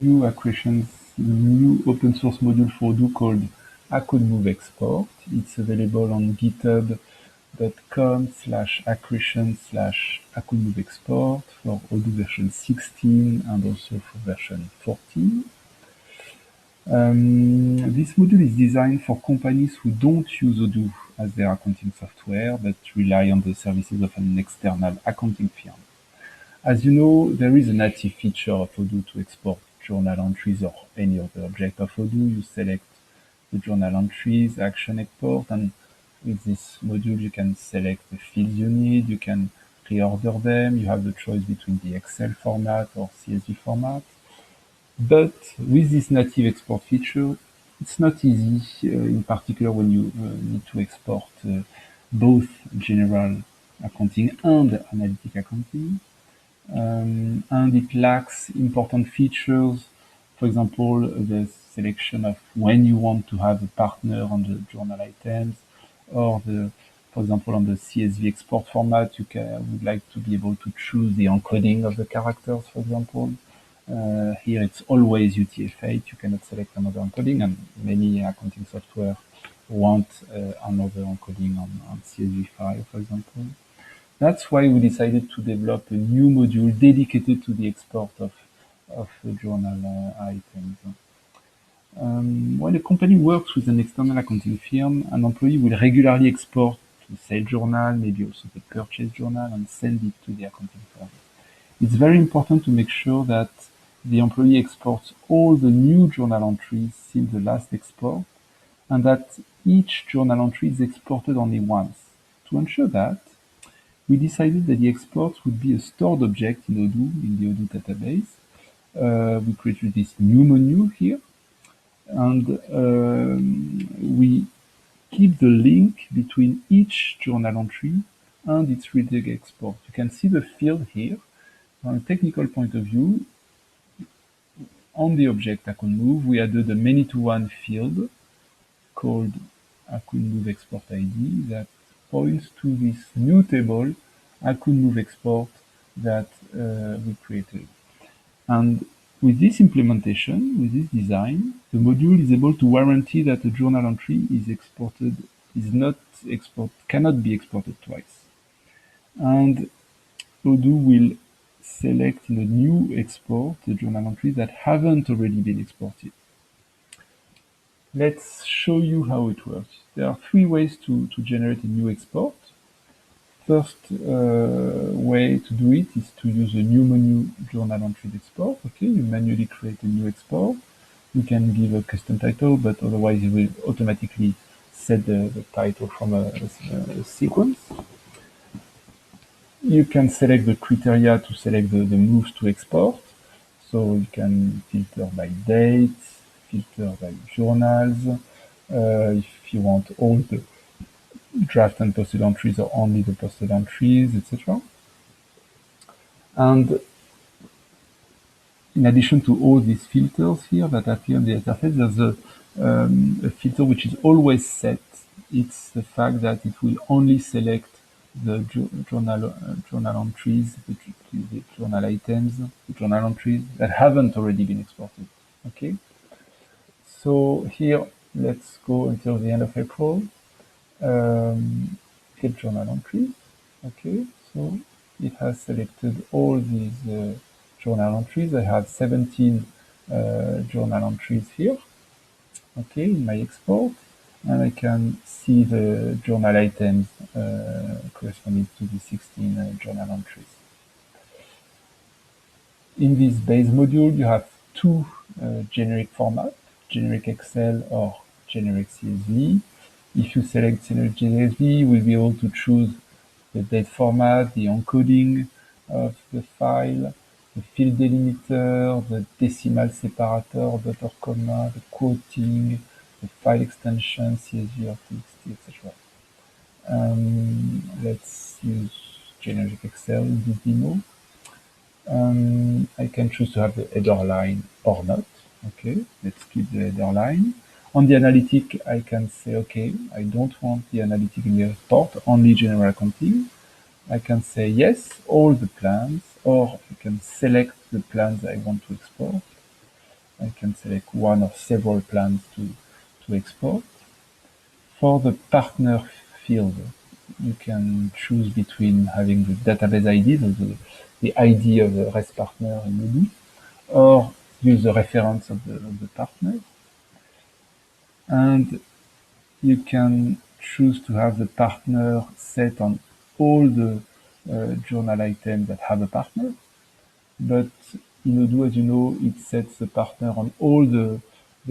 new new open source module for Odoo called Move Export. It's available on github.com/accretion/Move Export for Odoo version 16 and also for version 14. This module is designed for companies who don't use Odoo as their accounting software, but rely on the services of an external accounting firm. As you know, there is a native feature of Odoo to export journal entries or any other object of Odoo. You select the journal entries, action export, and with this module you can select the fields you need, you can reorder them, you have the choice between the Excel format or CSV format. But with this native export feature, it's not easy, in particular when you need to export both general accounting and analytic accounting. And it lacks important features. For example, the selection of when you want to have a partner on the journal items, or for example, on the CSV export format, you would like to be able to choose the encoding of the characters, for example. Here it's always UTF-8, you cannot select another encoding, and many accounting software want another encoding on CSV5, for example. That's why we decided to develop a new module dedicated to the export of journal items. When a company works with an external accounting firm, an employee will regularly export the sales journal, maybe also the purchase journal, and send it to the accounting firm. It's very important to make sure that the employee exports all the new journal entries since the last export, and that each journal entry is exported only once. To ensure that, we decided that the exports would be a stored object in Odoo, in the Odoo database. We created this new menu here, and we keep the link between each journal entry and its redirect export. You can see the field here. From a technical point of view, on the object Move, we added a many-to-one field called Move Export ID that points to this new table, Move Export, that we created. And with this implementation, with this design, the module is able to guarantee that a journal entry cannot be exported twice. And Odoo will select in a new export the journal entries that haven't already been exported. Let's show you how it works. There are three ways to generate a new export. First way to do it is to use a new menu journal entry export. Okay, you manually create a new export. You can give a custom title, but otherwise it will automatically set the title from a sequence. You can select the criteria to select the moves to export. So you can filter by dates, filter by journals, if you want all the draft and posted entries or only the posted entries, etc. And in addition to all these filters here that appear on the interface, there's a filter which is always set. It's the fact that it will only select the journal entries, the journal items, the journal entries that haven't already been exported. Okay. So here, let's go until the end of April. Get journal entries. Okay. So it has selected all these journal entries. I have 17 journal entries here. Okay, in my export. And I can see the journal items corresponding to the 16 journal entries. In this base module, you have two generic formats, generic Excel or generic CSV. If you select generic CSV, you will be able to choose the date format, the encoding of the file, the field delimiter, the decimal separator, dot or comma, the quoting, the file extension, CSV or TXT, etc. Let's use generic Excel in this demo. I can choose to have the header line or not. Okay, let's keep the header line. On the analytic, I can say, okay, I don't want the analytic in the report, only general accounting. I can say yes, all the plans, or I can select the plans I want to export. I can select one or several plans to export. For the partner field, you can choose between having the database ID, the ID of the REST partner in Odoo, or use the reference of the partner. And you can choose to have the partner set on all the journal items that have a partner. But in Odoo, as you know, it sets the partner on all the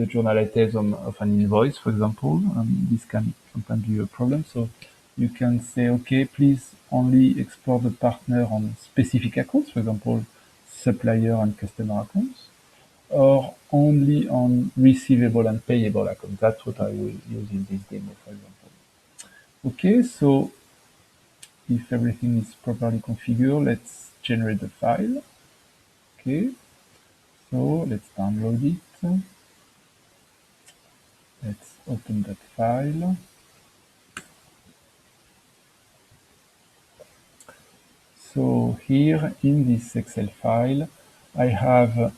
journal items of an invoice, for example. This can sometimes be a problem. So you can say, okay, please only export the partner on specific accounts, for example, supplier and customer accounts, or only on receivable and payable accounts. That's what I will use in this demo, for example. Okay, so if everything is properly configured, let's generate the file. Okay, so let's download it. Let's open that file. So here in this Excel file, I have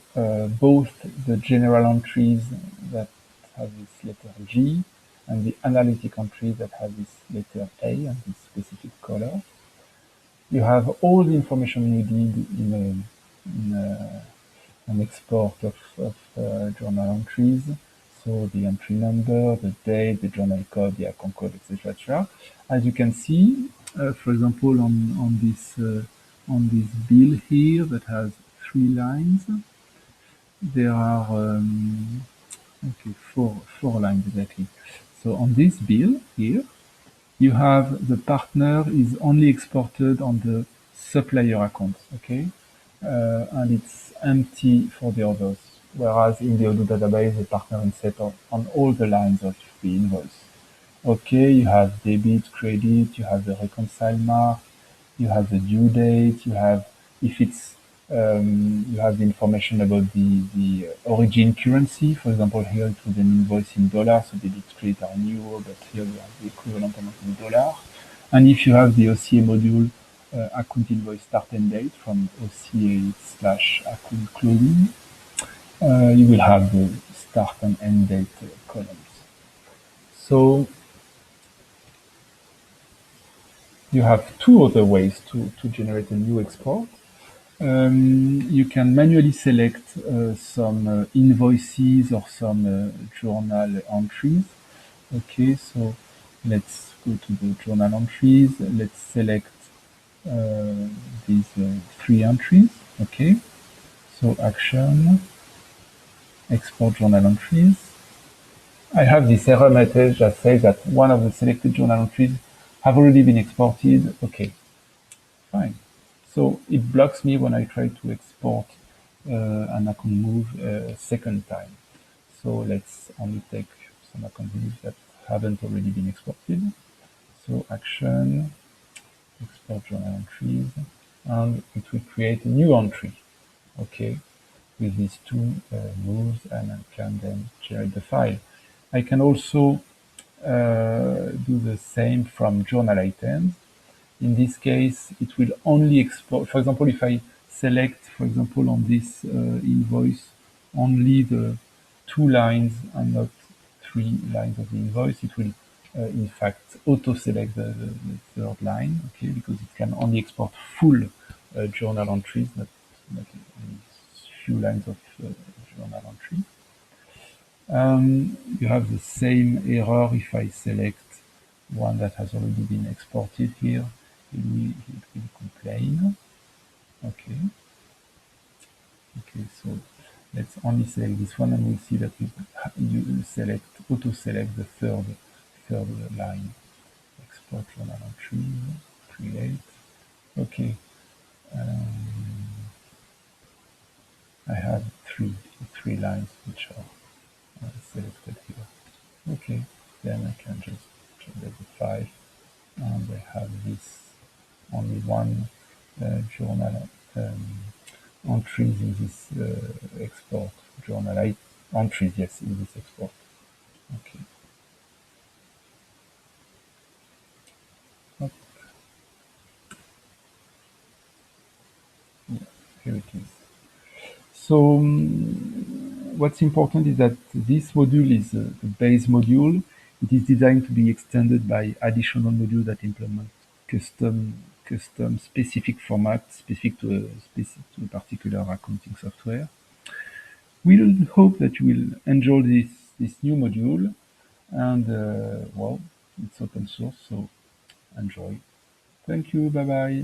both the general entries that have this letter G and the analytic entries that have this letter A and this specific color. You have all the information you need in an export of journal entries. So the entry number, the date, the journal code, the account code, etc., etc. As you can see, for example, on this bill here that has 3 lines, there are okay, four lines exactly. So on this bill here, you have the partner is only exported on the supplier account, okay? And it's empty for the others. Whereas in the Odoo database, the partner is set on all the lines of the invoice. Okay, you have debit, credit, you have the reconcile mark, you have the due date, you have, if it's, you have the information about the origin currency. For example, here it was an invoice in dollars, so debit, credit are in euro, but here we have the equivalent amount in dollar. And if you have the OCA module, account invoice start and date from OCA/account closing, you will have the start and end date columns. So you have two other ways to generate a new export. You can manually select some invoices or some journal entries. Okay, so let's go to the journal entries. Let's select these 3 entries. Okay, so action, export journal entries. I have this error message that says that one of the selected journal entries have already been exported. Okay, fine. So it blocks me when I try to export an account move a second time. So let's only take some account moves that haven't already been exported. So action, export journal entries, and it will create a new entry. Okay, with these two moves, and I can then generate the file. I can also do the same from journal items. In this case, it will only export. For example, if I select, for example, on this invoice, only the 2 lines and not 3 lines of the invoice, it will in fact auto-select the third line, okay, because it can only export full journal entries, not only few lines of journal entry. You have the same error if I select one that has already been exported here. It will complain. Okay. Okay, so let's only select this one, and we'll see that you select auto-select the third line. Export journal entry, create. Okay. I have three lines which are selected here. Okay, then I can just generate the file, and I have this only one journal entries in this export journal entries, yes, in this export. Okay. Oh, yeah, here it is. So what's important is that this module is the base module. It is designed to be extended by additional modules that implement custom specific formats specific to a particular accounting software. We'll hope that you will enjoy this new module, and well, it's open source, so enjoy. Thank you. Bye bye.